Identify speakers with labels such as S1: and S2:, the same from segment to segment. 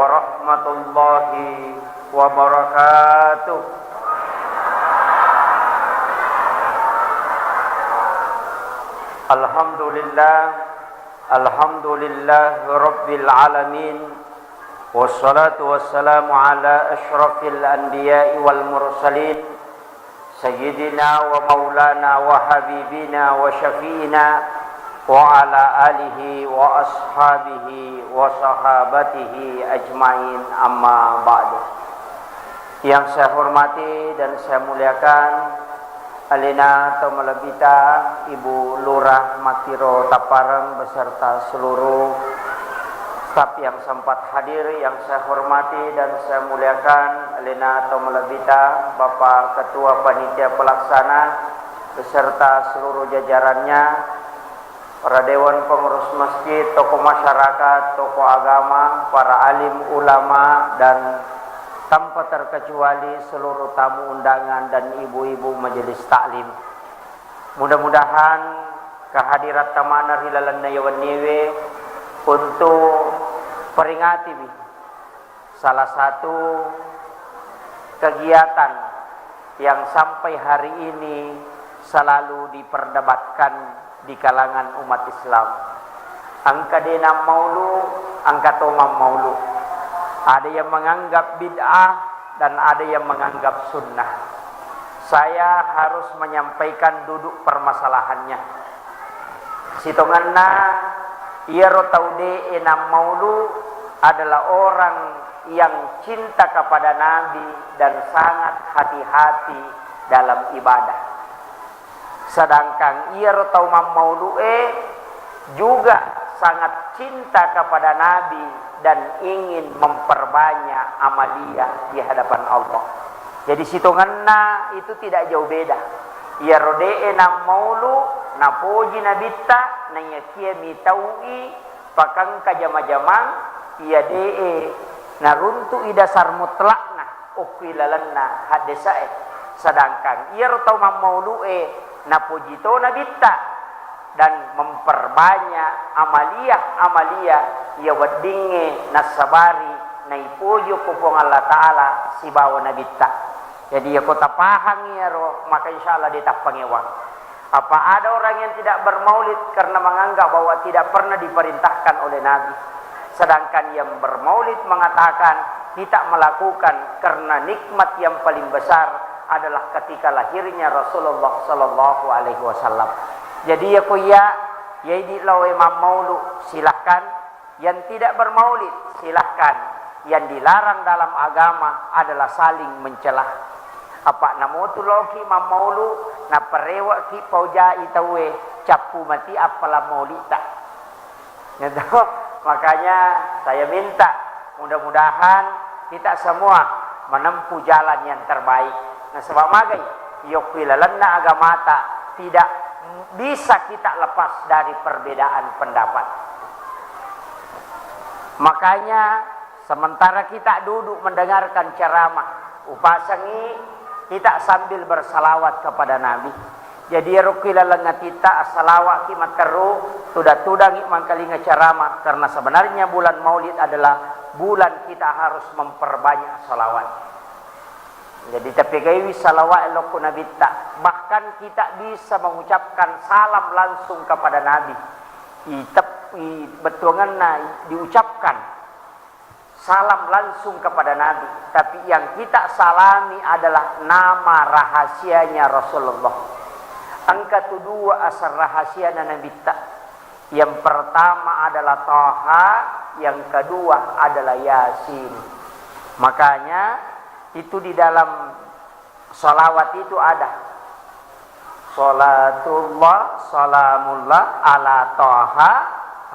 S1: warahmatullahi wabarakatuh. Alhamdulillah rabbil alamin, wassalatu wassalamu ala asyrafil anbiya'i wal mursalin, sayyidina wa maulana wa habibina wa syafi'ina wa ala alihi wa ashabihi wa sahabatihi ajmain, amma ba'du. Yang saya hormati dan saya muliakan Alina Tomalabita, Ibu Lurah Matiro Taparang beserta seluruh staf yang sempat hadir. Yang saya hormati dan saya muliakan Alina Tomalabita, Bapak Ketua Panitia Pelaksana beserta seluruh jajarannya, para dewan pengurus masjid, tokoh masyarakat, tokoh agama, para alim ulama, dan tanpa terkecuali seluruh tamu undangan dan ibu-ibu majelis taklim. Mudah-mudahan kehadirat tamana hilalan nayawan niwe untuk peringati salah satu kegiatan yang sampai hari ini selalu diperdebatkan di kalangan umat Islam. Angka dena maulu, angka tomam maulu. Ada yang menganggap bid'ah dan ada yang menganggap sunnah. Saya harus menyampaikan duduk permasalahannya. Sitonganna iero taude enam maulu adalah orang yang cinta kepada Nabi dan sangat hati-hati dalam ibadah. Sedangkan iero taumam maulu juga sangat cinta kepada Nabi dan ingin memperbanyak amaliyah di hadapan Allah. Jadi situnganna itu tidak jauh beda. Ya rode'e na maulu na poji na bitta na yakia mitaui pakang kajama-jamang ya de'e na runtu idasar mutlakna ukilalanna hadesae. Sedangkan ya rotau maulu'e na pojito na bitta dan memperbanyak amaliyah ya wadinge nasabari na ipuyo kupong Allah Ta'ala si bawa nabitta. Jadi ya kota pahang ya roh, maka insyaallah ditapangewang. Apa ada orang yang tidak bermaulid karena menganggap bahwa tidak pernah diperintahkan oleh Nabi, sedangkan yang bermaulid mengatakan tidak melakukan karena nikmat yang paling besar adalah ketika lahirnya Rasulullah sallallahu alaihi wasallam. Jadi ya kuya di lawe maulu silahkan, yang tidak bermaulid silahkan. Yang dilarang dalam agama adalah saling mencelah. Apa namotu loki mamaulu na parewa ki pauja itawe capu mati apalah maulita. Gitu. Makanya saya minta mudah-mudahan kita semua menempuh jalan yang terbaik. Nah sebab magai yokilalanna agamata tidak bisa kita lepas dari perbedaan pendapat. Makanya sementara kita duduk mendengarkan ceramah, upasangi kita sambil bersalawat kepada Nabi. Jadi rukilalanna kita salawat kimat keru tudangi mangkalinga ceramah, karena sebenarnya bulan Maulid adalah bulan kita harus memperbanyak salawat. Jadi tapi gawi salawat eloku Nabi tak. Bahkan kita bisa mengucapkan salam langsung kepada Nabi. Betuanganna diucapkan salam langsung kepada Nabi. Tapi yang kita salami adalah nama rahasianya Rasulullah. Angka kedua asal rahasianya Nabi tak. Yang pertama adalah Taha, yang kedua adalah Yasin. Makanya itu di dalam salawat itu ada salatullah salamullah ala Taha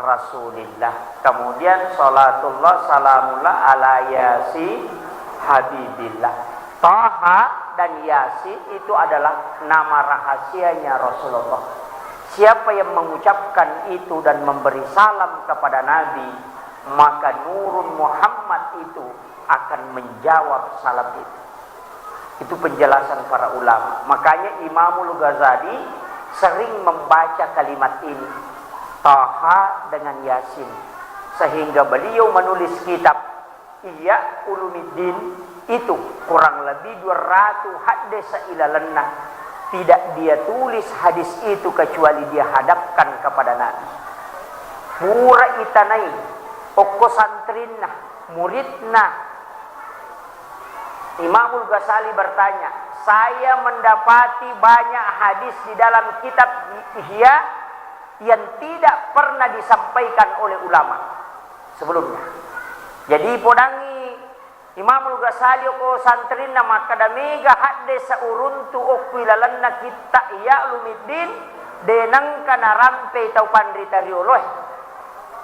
S1: Rasulillah, kemudian salatullah salamullah ala Yasin Habibillah. Taha dan Yasin itu adalah nama rahasianya Rasulullah. Siapa yang mengucapkan itu dan memberi salam kepada Nabi, maka nurun Muhammad itu akan menjawab salam itu. Itu penjelasan para ulama. Makanya Imamul Ghazali sering membaca kalimat ini, Taha dengan Yasin, sehingga beliau menulis kitab Ihya Ulumuddin itu kurang lebih 200 hadis ilalanna. Tidak dia tulis hadis itu kecuali dia hadapkan kepada Nabi. Pura itanai okko santrinna muridna. Imamul Ghazali bertanya, saya mendapati banyak hadis di dalam kitab Ihya yang tidak pernah disampaikan oleh ulama sebelumnya. Jadi podangi Imamul Ghazali ko santrinna maka damega hadis sauruntu okwilalanna kita Ihya Ulumuddin denang kana rampe tau pandrita rioloh.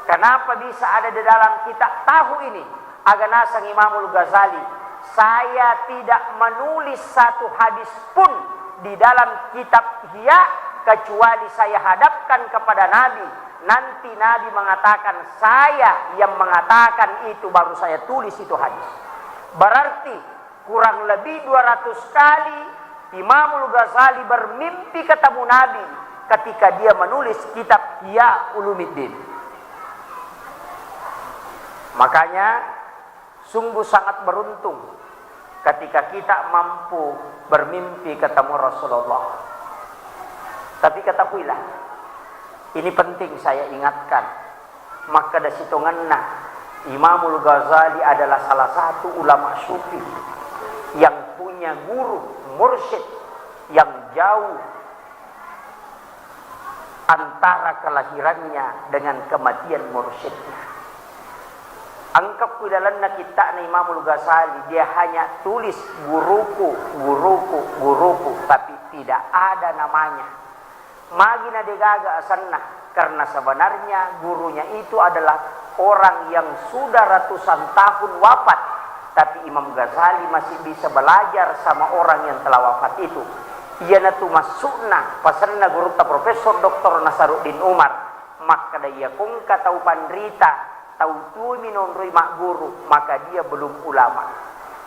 S1: Kenapa bisa ada di dalam kitab tahu ini? Aganasang Imamul Ghazali, saya tidak menulis satu hadis pun di dalam kitab Ihya kecuali saya hadapkan kepada Nabi. Nanti Nabi mengatakan, saya yang mengatakan itu baru saya tulis itu hadis. Berarti kurang lebih 200 kali Imamul Ghazali bermimpi ketemu Nabi ketika dia menulis kitab Ihya Ulumuddin. Makanya sungguh sangat beruntung ketika kita mampu bermimpi ketemu Rasulullah. Tapi ketahuilah, ini penting saya ingatkan. Maka dari situ ngena Imamul Ghazali adalah salah satu ulama sufi yang punya guru mursyid yang jauh antara kelahirannya dengan kematian mursyidnya. Angkap kudalanna kita na Imamul Ghazali, dia hanya tulis guruku, tapi tidak ada namanya. Magina degaga asanna, karena sebenarnya gurunya itu adalah orang yang sudah ratusan tahun wafat, tapi Imam Ghazali masih bisa belajar sama orang yang telah wafat itu. Ia natu masukna pasanna guru ta Profesor Dr. Nasaruddin Umar, maka dia kung katau pandrita tahu tu minum mak guru, maka dia belum ulama.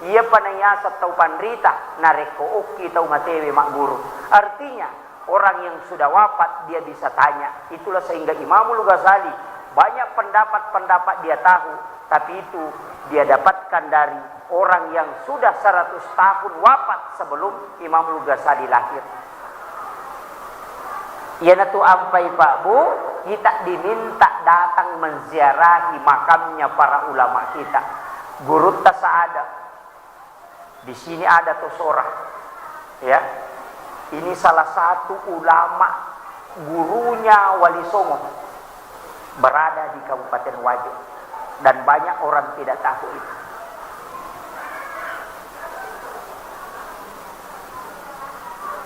S1: Ia panayasa tahu pandrita nareko oki tahu matewe mak guru. Artinya orang yang sudah wafat dia bisa tanya. Itulah sehingga Imamul Ghazali banyak pendapat-pendapat dia tahu, tapi itu dia dapatkan dari orang yang sudah 100 tahun wafat sebelum Imamul Ghazali lahir. Ya natu ampai Pak Bu, kita diminta datang menziarahi makamnya para ulama kita. Guru Tasada. Di sini ada Tosora. Ya. Ini salah satu ulama gurunya Wali Songo berada di Kabupaten Wajo dan banyak orang tidak tahu itu.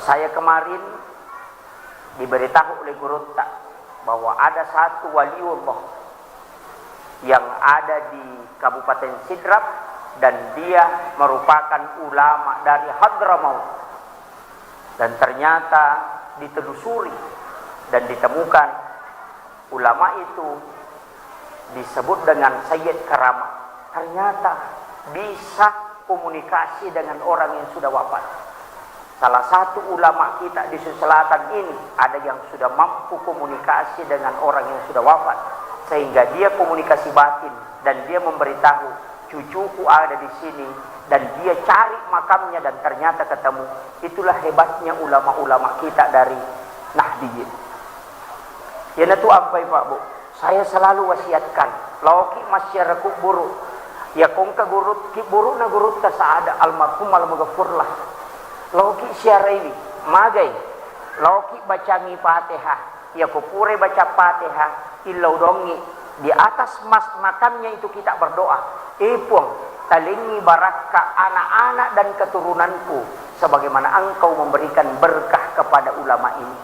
S1: Saya kemarin diberitahu oleh Guru Tak bahwa ada satu waliullah yang ada di Kabupaten Sidrap dan dia merupakan ulama dari Hadramaut, dan ternyata ditelusuri dan ditemukan ulama itu disebut dengan Sayyid Karamah. Ternyata bisa komunikasi dengan orang yang sudah wafat. Salah satu ulama kita di Sulawesi Selatan ini ada yang sudah mampu komunikasi dengan orang yang sudah wafat, sehingga dia komunikasi batin dan dia memberitahu cucuku ada di sini, dan dia cari makamnya dan ternyata ketemu. Itulah hebatnya ulama-ulama kita dari Nahdiyin. Ya natu ampai Pak Bu, saya selalu wasiatkan lauki masyarakat buru ya kongka guru ki buru na guru ta saada almarhum al-maghfurlah. Lauki syaraili magai lauki bacangi Fatihah ya kupure baca Fatihah illau dongi di atas makamnya itu kita berdoa, ipung talingi baraka anak-anak dan keturunanku sebagaimana engkau memberikan berkah kepada ulama ini.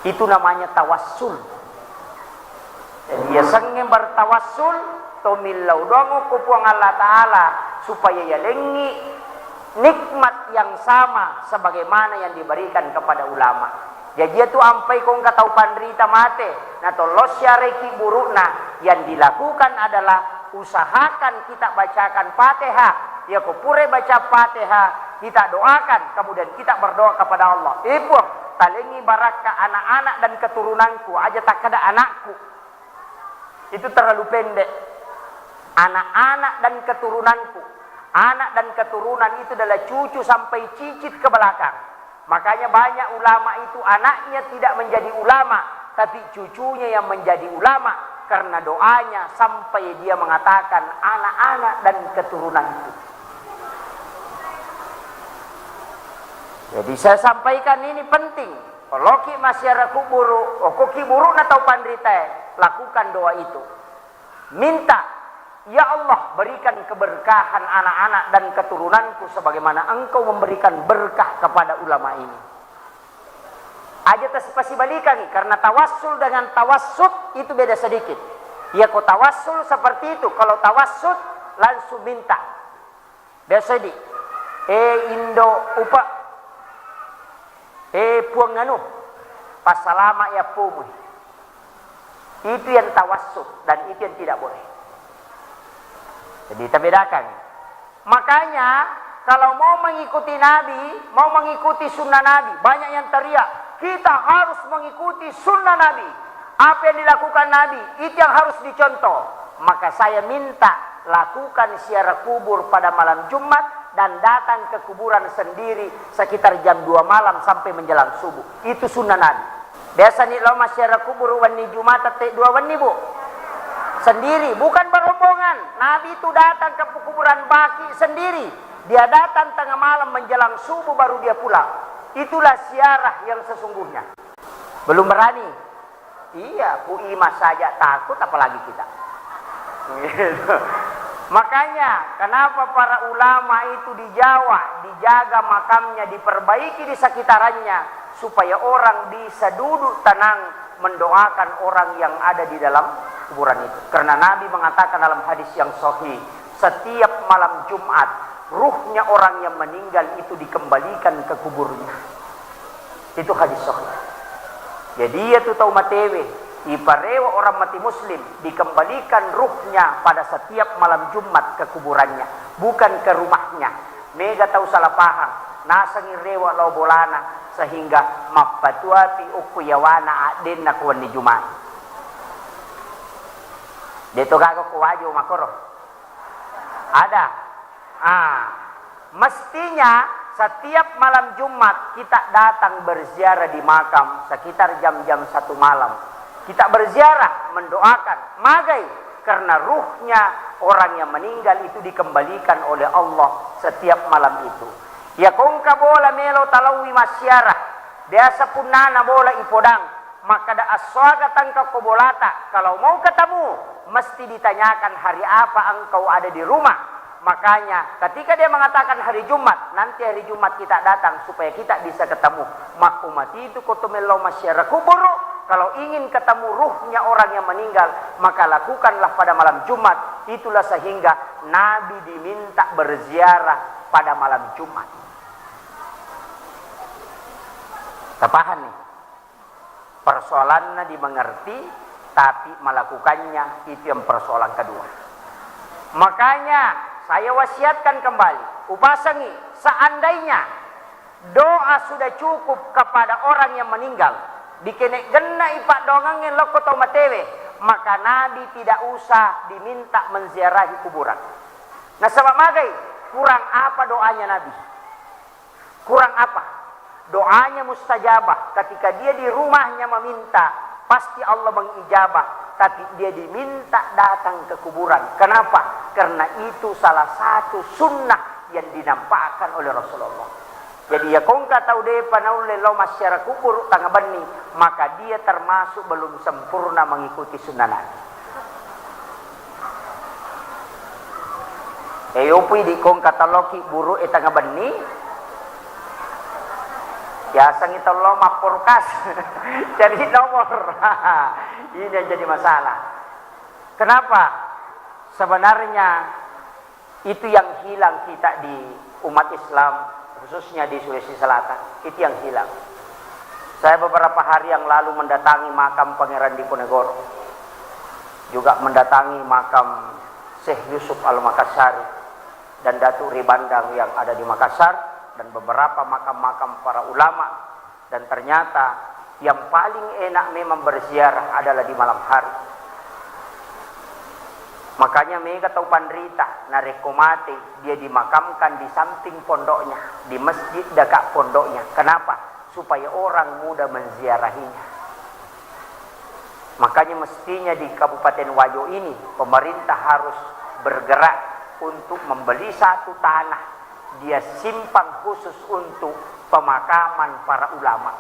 S1: Itu namanya tawassul. Jadi ya sengge bertawassul tomillau dongo kupuang Allah Ta'ala supaya ya lengi nikmat yang sama sebagaimana yang diberikan kepada ulama. Jadi itu ampai kong katau pandrita mate na tolos syareki burukna, yang dilakukan adalah usahakan kita bacakan Fatihah, ya kupure baca Fatihah, kita doakan, kemudian kita berdoa kepada Allah. Ibu talengi baraka anak-anak dan keturunanku, aja tak ada anakku. Itu terlalu pendek. anak-anak dan keturunanku. Anak dan keturunan itu adalah cucu sampai cicit ke belakang. Makanya banyak ulama itu anaknya tidak menjadi ulama, tapi cucunya yang menjadi ulama, karena doanya sampai dia mengatakan anak-anak dan keturunan itu. Jadi saya sampaikan ini penting. Kalau ki masyarakat kuburu, koki buruk atau pandrite, lakukan doa itu. Minta, ya Allah berikan keberkahan anak-anak dan keturunanku sebagaimana Engkau memberikan berkah kepada ulama ini. Aja pasti balikan, karena tawassul dengan tawassut itu beda sedikit. Ya kau tawassul seperti itu, kalau tawassut langsung minta. Biasa di Indo upa puang nganu pasalama ya pumui. Itu yang tawassut dan itu yang tidak boleh. Jadi kita bedakan. Makanya kalau mau mengikuti Nabi, mau mengikuti sunnah Nabi, banyak yang teriak, kita harus mengikuti sunnah Nabi. Apa yang dilakukan Nabi, itu yang harus dicontoh. Maka saya minta lakukan ziarah kubur pada malam Jumat dan datang ke kuburan sendiri sekitar jam 2 malam sampai menjelang subuh. Itu sunnah Nabi. Biasa nih lo ziarah kubur wani Jumat atau 2 wani bu. Sendiri, bukan berombongan. Nabi itu datang ke kuburan baki sendiri. Dia datang tengah malam menjelang subuh baru dia pulang. Itulah ziarah yang sesungguhnya. Belum berani. Iya, Bu Ima saja takut apalagi kita. Makanya kenapa para ulama itu di Jawa dijaga makamnya, diperbaiki di sekitarannya supaya orang bisa duduk tenang mendoakan orang yang ada di dalam kuburan itu. Karena Nabi mengatakan dalam hadis yang sahih, setiap malam Jumat ruhnya orang yang meninggal itu dikembalikan ke kuburnya. Itu hadis sahih. Jadi itu tahu matewe, iparewa orang mati muslim dikembalikan ruhnya pada setiap malam Jumat ke kuburannya, bukan ke rumahnya. Mega tahu salah paham, nasangi rewa lo bolana sehingga mapatuati ukuyawana aden nakuan di Jumat. Dito gago kuwajo makoro. Ada. Mestinya setiap malam Jumat kita datang berziarah di makam sekitar jam-jam 1 malam. Kita berziarah, mendoakan, magai, karena ruhnya orang yang meninggal itu dikembalikan oleh Allah setiap malam itu. Ya kongka bola melo talawi masyarah, biasa pun nana bola ipodang, maka da aswaga tangka kobolata. Kalau mau ketemu, mesti ditanyakan hari apa engkau ada di rumah. Makanya ketika dia mengatakan hari Jumat, nanti hari Jumat kita datang supaya kita bisa ketemu. Makumati itu kotomelo masyarakat kuburu. Kalau ingin ketemu ruhnya orang yang meninggal, maka lakukanlah pada malam Jumat. Itulah sehingga Nabi diminta berziarah pada malam Jumat. Tepahan nih. Persoalannya dimengerti, tapi melakukannya itu yang persoalan kedua. Makanya saya wasiatkan kembali, upasangi, seandainya doa sudah cukup kepada orang yang meninggal, dikenek gena ipak dongangin loko tomatewe, maka Nabi tidak usah diminta menziarahi kuburan. Nah sebab magai, kurang apa doanya Nabi? Kurang apa? Doanya mustajabah. Ketika dia di rumahnya meminta, pasti Allah mengijabah. Tapi dia diminta datang ke kuburan. Kenapa? Karena itu salah satu sunnah yang dinampakkan oleh Rasulullah. Jadi ya kongka tahu deh panaule lo masyarakat kubur tangga bani, maka dia termasuk belum sempurna mengikuti sunnah Nabi. Eyopi di kongka taloki buru tangga bani, ya sang itu lo maporkas jadi nomor. Ini yang jadi masalah. Kenapa? Sebenarnya itu yang hilang kita di umat Islam, khususnya di Sulawesi Selatan. Itu yang hilang. Saya beberapa hari yang lalu mendatangi makam Pangeran Diponegoro, juga mendatangi makam Syekh Yusuf Al-Makassari dan Datuk Ribandang yang ada di Makassar, dan beberapa makam-makam para ulama. Dan ternyata yang paling enak memang berziarah adalah di malam hari. Makanya mereka tahu Pandrita Narekomate, dia dimakamkan di samping pondoknya, di masjid dekat pondoknya. Kenapa? Supaya orang mudah menziarahinya. Makanya mestinya di Kabupaten Wajo ini pemerintah harus bergerak untuk membeli satu tanah, dia simpan khusus untuk pemakaman para ulama.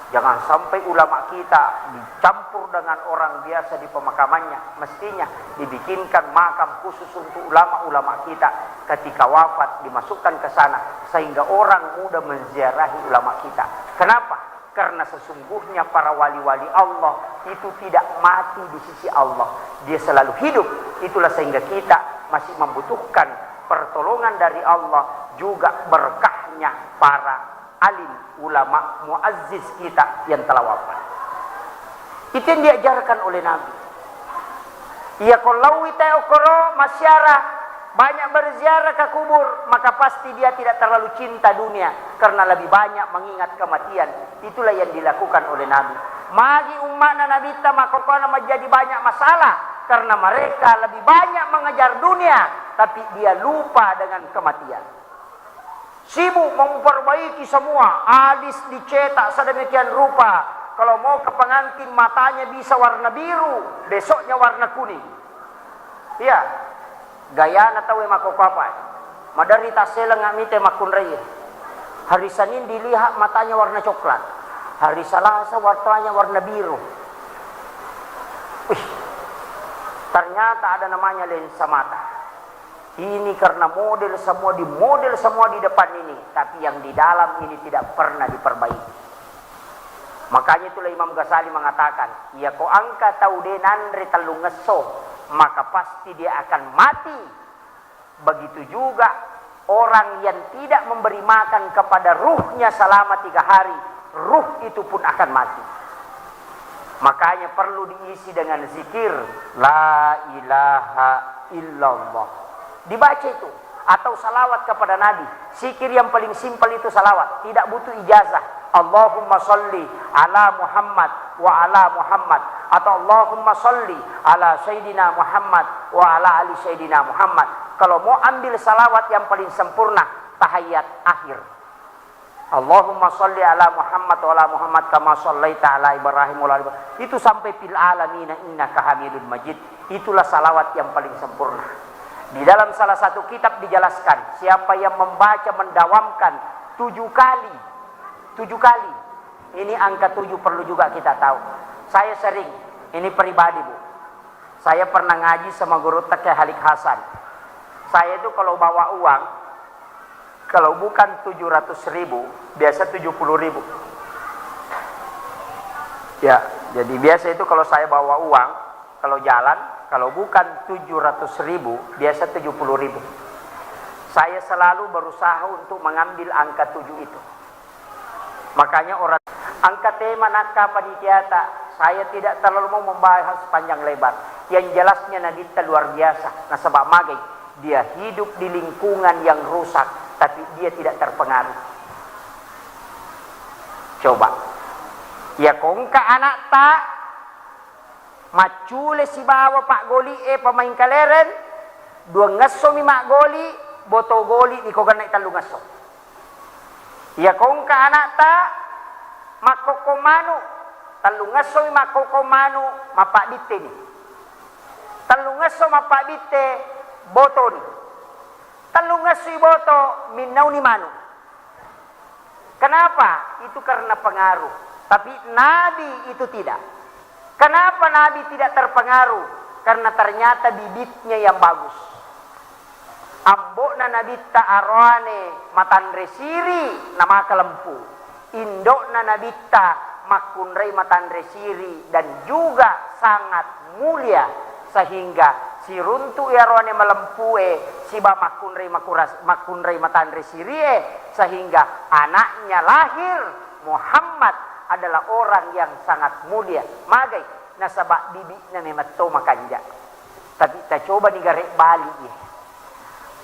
S1: Jangan sampai ulama kita dicampur dengan orang biasa di pemakamannya. Mestinya dibikinkan makam khusus untuk ulama-ulama kita. Ketika wafat dimasukkan ke sana sehingga orang mudah menziarahi ulama kita. Kenapa? Karena sesungguhnya para wali-wali Allah itu tidak mati di sisi Allah. Dia selalu hidup. Itulah sehingga kita masih membutuhkan pertolongan dari Allah, juga berkahnya para alim, ulama, muazziz kita yang telah wafat. Itu yang diajarkan oleh Nabi. Ya kalau kita okoro masyarakat banyak berziarah ke kubur, maka pasti dia tidak terlalu cinta dunia karena lebih banyak mengingat kematian. Itulah yang dilakukan oleh Nabi. Magi umat Nabi maka menjadi banyak masalah karena mereka lebih banyak mengejar dunia, tapi dia lupa dengan kematian. Sibuk memperbaiki semua, alis dicetak sedemikian rupa. Kalau mau ke pengantin matanya bisa warna biru, besoknya warna kuning. Iya, gaya na tahu mako papai. Madari tasela ngamite makun raya. Hari Senin dilihat matanya warna coklat. Hari Selasa warnanya warna biru. Wih, ternyata ada namanya lensa mata. Ini karena model semua di depan ini, tapi yang di dalam ini tidak pernah diperbaiki. Makanya itulah Imam Ghazali mengatakan, ya ko angka taudenanre talungeso, maka pasti dia akan mati. Begitu juga orang yang tidak memberi makan kepada ruhnya selama 3 hari, ruh itu pun akan mati. Makanya perlu diisi dengan zikir la ilaha illallah. Dibaca itu atau salawat kepada Nabi. Zikir yang paling simpel itu salawat, tidak butuh ijazah. Allahumma sholli ala Muhammad wa ala Muhammad, atau Allahumma sholli ala Sayyidina Muhammad wa ala ali Sayyidina Muhammad. Kalau mau ambil salawat yang paling sempurna, tahiyat akhir. Allahumma sholli ala Muhammad wa ala Muhammad kama shallaita ala Ibrahim wa ala Ibrahim. Itu sampai fil alamin innaka Hamidun Majid. Itulah salawat yang paling sempurna. Di dalam salah satu kitab dijelaskan, siapa yang membaca mendawamkan 7 kali. Ini angka 7 perlu juga kita tahu. Saya sering, ini pribadi Bu. Saya pernah ngaji sama guru Tekeh Halik Hasan. Saya itu kalau bawa uang, kalau bukan 700.000, biasa 70.000. Ya, jadi biasa itu kalau saya bawa uang, kalau jalan, kalau bukan 700.000, biasa 70.000. Saya selalu berusaha untuk mengambil angka 7 itu. Makanya orang angka tema nakka panitiata, saya tidak terlalu mau membahas panjang lebar. Yang jelasnya Nadita luar biasa. Nah sebab magai, dia hidup di lingkungan yang rusak, tapi dia tidak terpengaruh. Coba, ya kongka anak tak macule si bawa Pak Goli pemain kaleren, 2 ngaso mi mak goli, boto goli di kogan naik talu ngaso. Ya kongka anak ta makokomanu, talu ngaso mi makokomanu mapak dite ni. Talu ngaso mapak dite boto ni. Talu ngaso boto minau ni manu. Kenapa? Itu karena pengaruh. Tapi Nabi itu tidak. Kenapa Nabi tidak terpengaruh? Karena ternyata bibitnya yang bagus. Ambokna Nabita arwane matanre siri nama kelempu. Indokna Nabita makunrei matanre siri dan juga sangat mulia sehingga si runtu arwane melempue siba makunrei matanre siri sehingga anaknya lahir Muhammad adalah orang yang sangat mulia. Magai nasabak bibi na mematto makanja. Tapi kita coba ni garek balik ya.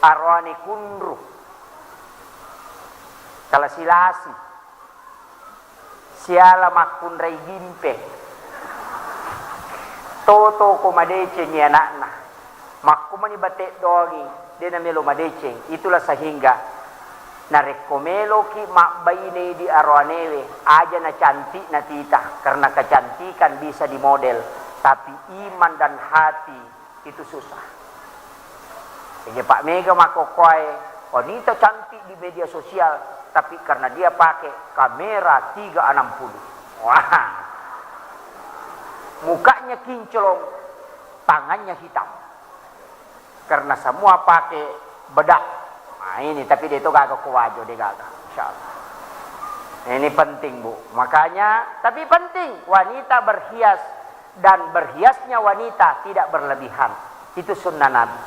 S1: Arwane kundru. Kala silasi. Siala makunrai gimpe. Toto ko madece ni anakna. Makumani batek dogi dena melo madeceng. Itulah sehingga narekomelo ki mak baine di arwanewe aja na cantik na tita, karena kecantikan bisa dimodel, tapi iman dan hati itu susah. Jadi Pak Mega makokoi wanita cantik di media sosial, tapi karena dia pakai kamera 360, wah, mukanya kinclong, tangannya hitam, karena semua pakai bedak. Nah ini, tapi dia itu gagak kuwajo, dia gagak, insyaallah. Ini penting Bu, makanya, tapi penting wanita berhias, dan berhiasnya wanita tidak berlebihan. Itu sunnah Nabi.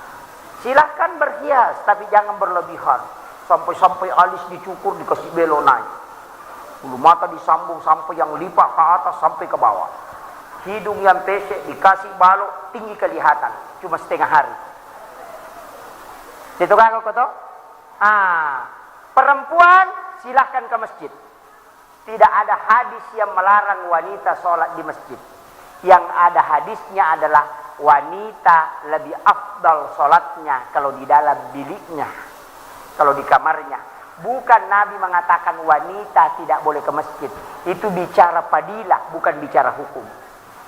S1: Silahkan berhias, tapi jangan berlebihan. Sampai-sampai alis dicukur, dikasih belo naik. Bulu mata disambung sampai yang lipat ke atas sampai ke bawah. Hidung yang pesek dikasih balok, tinggi kelihatan, cuma setengah hari. Itu kan kau tahu? Perempuan silahkan ke masjid. Tidak ada hadis yang melarang wanita sholat di masjid. Yang ada hadisnya adalah wanita lebih afdal sholatnya kalau di dalam biliknya, kalau di kamarnya. Bukan Nabi mengatakan wanita tidak boleh ke masjid. Itu bicara fadilah, bukan bicara hukum.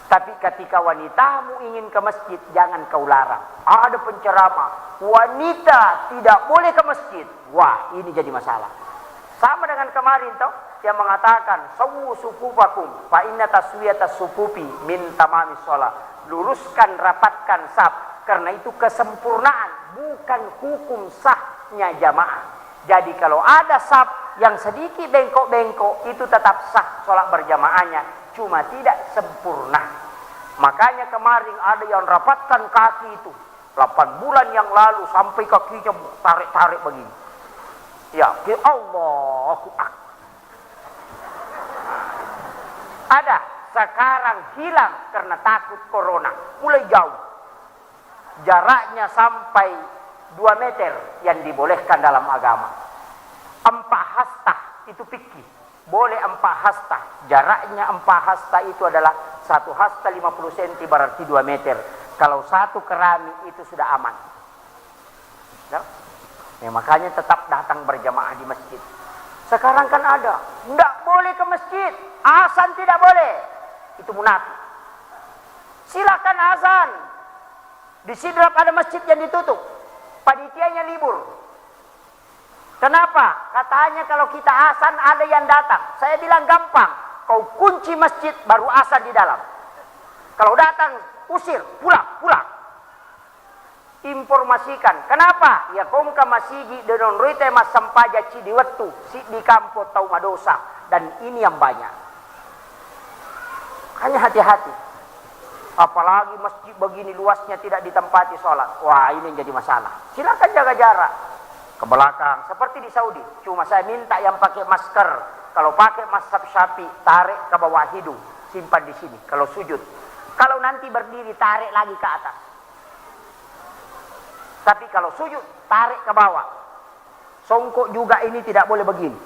S1: Tapi ketika wanitamu ingin ke masjid, jangan kau larang. Ada penceramah, wanita tidak boleh ke masjid. Wah, ini jadi masalah. Sama dengan kemarin toh, yang mengatakan sawu sufufakum fa inna taswiyatas sufufi min tamamis shalah. Luruskan, rapatkan saf, karena itu kesempurnaan, bukan hukum sahnya jamaah. Jadi kalau ada saf yang sedikit bengkok-bengkok, itu tetap sah sholat berjamaahnya, cuma tidak sempurna. Makanya kemarin ada yang rapatkan kaki itu 8 bulan yang lalu sampai kakinya tarik-tarik begini. Ya, Allahu Akbar. Ada, sekarang hilang karena takut corona. Mulai jauh. Jaraknya sampai 2 meter yang dibolehkan dalam agama. 4 hasta itu fikih. Boleh 4 hasta. Jaraknya 4 hasta itu adalah 1 hasta 50 cm berarti 2 meter. Kalau 1 keramik itu sudah aman. Ya, makanya tetap datang berjamaah di masjid. Sekarang kan ada, tidak boleh ke masjid, azan tidak boleh. Itu munafik. Silakan azan. Di Sidrap ada masjid yang ditutup, panitianya libur. Kenapa? Katanya kalau kita azan ada yang datang. Saya bilang gampang, kau kunci masjid baru azan di dalam. Kalau datang usir, pulang. Informasikan. Kenapa? Ya kong ka masigi denon rite mas sampaja ci di wetu si di kampo tau madosa, dan ini yang banyak. Hanya hati-hati. Apalagi masjid begini luasnya tidak ditempati sholat. Wah, ini yang jadi masalah. Silakan jaga jarak ke belakang seperti di Saudi. Cuma saya minta yang pakai masker. Kalau pakai mazhab Syafi'i, tarik ke bawah hidung, simpan di sini. Kalau sujud, kalau nanti berdiri tarik lagi ke atas. Tapi kalau sujud, tarik ke bawah. Songkok juga ini tidak boleh begini.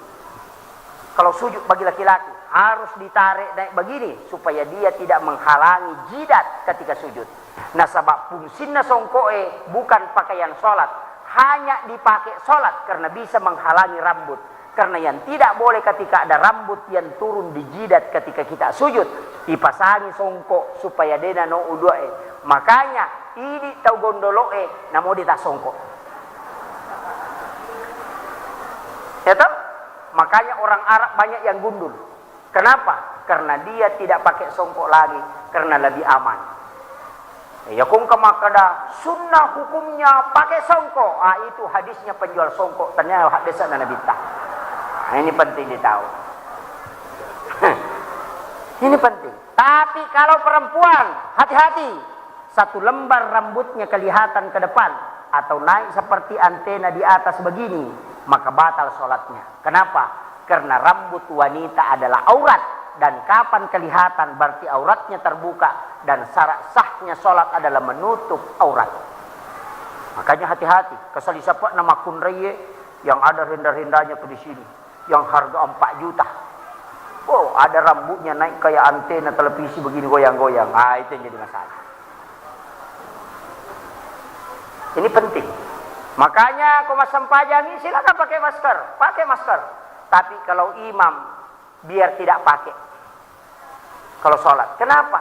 S1: Kalau sujud bagi laki-laki, harus ditarik naik begini, supaya dia tidak menghalangi jidat ketika sujud. Nah, sebab fungsinya songkoe bukan pakaian sholat. Hanya dipakai sholat karena bisa menghalangi rambut. Karena yang tidak boleh ketika ada rambut yang turun di jidat ketika kita sujud, dipasangi songkok supaya dena no udoe. Makanya ini tau gondoloe namo dia tak songkok. Ya toh? Makanya orang Arab banyak yang gundul. Kenapa? Karena dia tidak pakai songkok lagi, karena lebih aman. Ya kung kamakada sunnah hukumnya pakai songkok. Itu hadisnya penjual songkok. Ternyata hadisnya Nabi tak. Ini penting ditahu. Ini penting. Tapi kalau perempuan, hati-hati. 1 lembar rambutnya kelihatan ke depan atau naik seperti antena di atas begini, maka batal sholatnya. Kenapa? Karena rambut wanita adalah aurat, dan kapan kelihatan berarti auratnya terbuka, dan syarat sahnya sholat adalah menutup aurat. Makanya hati-hati. Kesali siapa nama kunreye yang ada renda-rendanya ke di sini, yang harga 4 juta. Oh, ada rambutnya naik kayak antena televisi begini goyang-goyang. Itu yang jadi masalah. Ini penting. Makanya kau masang pajangi silakan pakai masker. Tapi kalau imam biar tidak pakai. Kalau sholat, kenapa?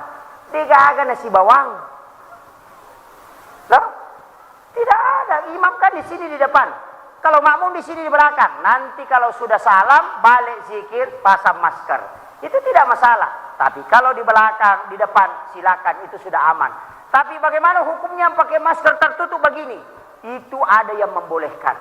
S1: Tidak ada nasi bawang. Loh? Tidak ada. Imam kan di sini di depan. Kalau makmum di sini di belakang. Nanti kalau sudah salam, balik zikir, pasang masker. Itu tidak masalah. Tapi kalau di belakang, di depan, silakan, itu sudah aman. Tapi bagaimana hukumnya pakai masker tertutup begini? Itu ada yang membolehkan.